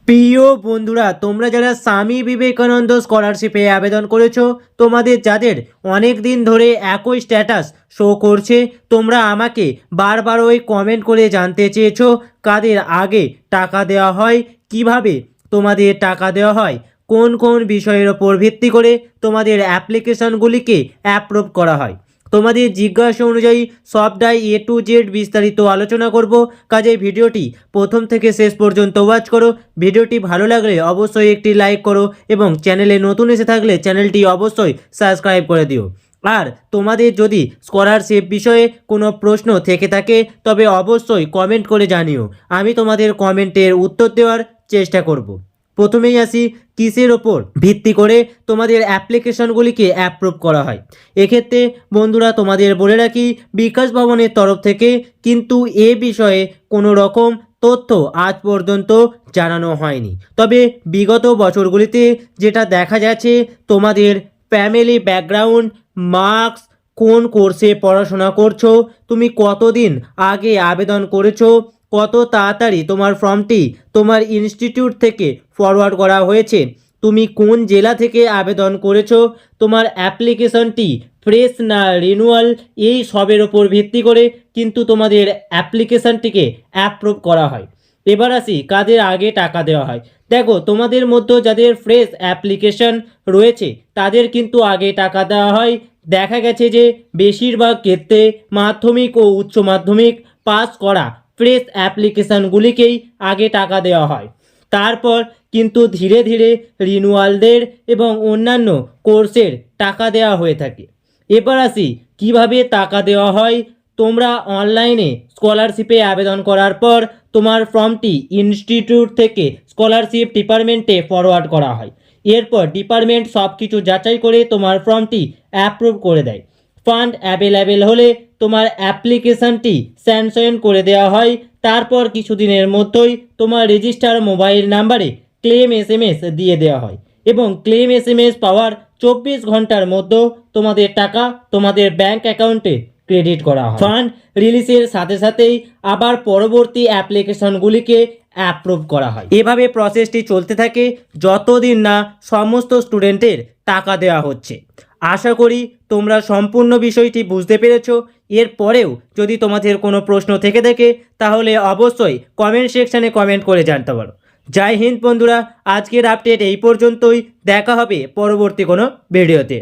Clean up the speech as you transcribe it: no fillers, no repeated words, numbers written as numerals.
প্রিয় বন্ধুরা, তোমরা যারা স্বামী বিবেকানন্দ স্কলারশিপে আবেদন করেছো, তোমাদের যাদের অনেক দিন ধরে একই স্ট্যাটাস শো করছে, তোমরা আমাকে বারবার ওই কমেন্ট করে জানতে চেয়েছো কাদের আগে টাকা দেওয়া হয়, কিভাবে তোমাদের টাকা দেওয়া হয়, কোন কোন বিষয়ের ওপর ভিত্তি করে তোমাদের অ্যাপ্লিকেশনগুলিকে অ্যাপ্রুভ করা হয়। তোমাদের জিজ্ঞাসা অনুযায়ী সবটাই A to Z বিস্তারিত আলোচনা করব। কাজেই ভিডিওটি প্রথম থেকে শেষ পর্যন্ত ওয়াচ করো। ভিডিওটি ভালো লাগলে অবশ্যই একটি লাইক করো এবং চ্যানেলে নতুন এসে থাকলে চ্যানেলটি অবশ্যই সাবস্ক্রাইব করে দিও। আর তোমাদের যদি স্কলারশিপ বিষয়ে কোনো প্রশ্ন থেকে থাকে তবে অবশ্যই কমেন্ট করে জানিও, আমি তোমাদের কমেন্টের উত্তর দেওয়ার চেষ্টা করব। প্রথমেই আসি কিসের ওপর ভিত্তি করে তোমাদের অ্যাপ্লিকেশনগুলিকে অ্যাপ্রুভ করা হয়। এক্ষেত্রে বন্ধুরা তোমাদের বলে রাখি, বিকাশ ভবনের তরফ থেকে কিন্তু এ বিষয়ে কোনো রকম তথ্য আজ পর্যন্ত জানানো হয়নি। তবে বিগত বছরগুলিতে যেটা দেখা যাচ্ছে, তোমাদের ফ্যামিলি ব্যাকগ্রাউন্ড, মার্কস, কোন কোর্সে পড়াশোনা করছো, তুমি কতদিন আগে আবেদন করেছো, কত তাড়াতাড়ি তোমার ফর্মটি তোমার ইনস্টিটিউট থেকে ফরওয়ার্ড করা হয়েছে, তুমি কোন জেলা থেকে আবেদন করেছো, তোমার অ্যাপ্লিকেশনটি ফ্রেশ না রিনিউয়াল, এই সবের ওপর ভিত্তি করে কিন্তু তোমাদের অ্যাপ্লিকেশনটিকে অ্যাপ্রুভ করা হয়। এবার আসি কাদের আগে টাকা দেওয়া হয়। দেখো, তোমাদের মধ্যে যাদের ফ্রেশ অ্যাপ্লিকেশন রয়েছে তাদের কিন্তু আগে টাকা দেওয়া হয়। দেখা গেছে যে বেশিরভাগ ক্ষেত্রে মাধ্যমিক ও উচ্চ মাধ্যমিক পাস করা ফ্রেশ অ্যাপ্লিকেশনগুলিকেই আগে টাকা দেওয়া হয়। তারপর কিন্তু ধীরে ধীরে রিনিউয়ালদের এবং অন্যান্য কোর্সের টাকা দেওয়া হয়ে থাকে। এবার আসি কিভাবে টাকা দেওয়া হয়। তোমরা অনলাইনে স্কলারশিপে আবেদন করার পর তোমার ফর্মটি ইনস্টিটিউট থেকে স্কলারশিপ ডিপার্টমেন্টে ফরওয়ার্ড করা হয়। এরপর ডিপার্টমেন্ট সব কিছু যাচাই করে তোমার ফর্মটি অ্যাপ্রুভ করে দেয়। ফান্ড অ্যাভেলেবেল হলে তোমার অ্যাপ্লিকেশনটি স্যাংশন করে দেওয়া হয়। তারপর কিছুদিনের মধ্যেই তোমার রেজিস্টার মোবাইল নাম্বারে ক্লেম SMS দিয়ে দেওয়া হয় এবং ক্লেম SMS পাওয়ার 24 ঘন্টার মধ্যে তোমাদের টাকা তোমাদের ব্যাংক অ্যাকাউন্টে ক্রেডিট করা হয়। ফান্ড রিলিজের সাথে সাথেই আবার পরবর্তী অ্যাপ্লিকেশনগুলিকে অ্যাপ্রুভ করা হয়। এভাবে প্রসেসটি চলতে থাকে যতদিন না সমস্ত স্টুডেন্টের টাকা দেওয়া হচ্ছে। আশা করি তোমরা সম্পূর্ণ বিষয়টি বুঝতে পেরেছো। এরপরেও যদি তোমাদের কোনো প্রশ্ন থেকে থাকে তাহলে অবশ্যই কমেন্ট সেকশানে কমেন্ট করে জানতে পারো। জয় হিন্দ বন্ধুরা, আজকের আপডেট এই পর্যন্তই। দেখা হবে পরবর্তী কোনো ভিডিওতে।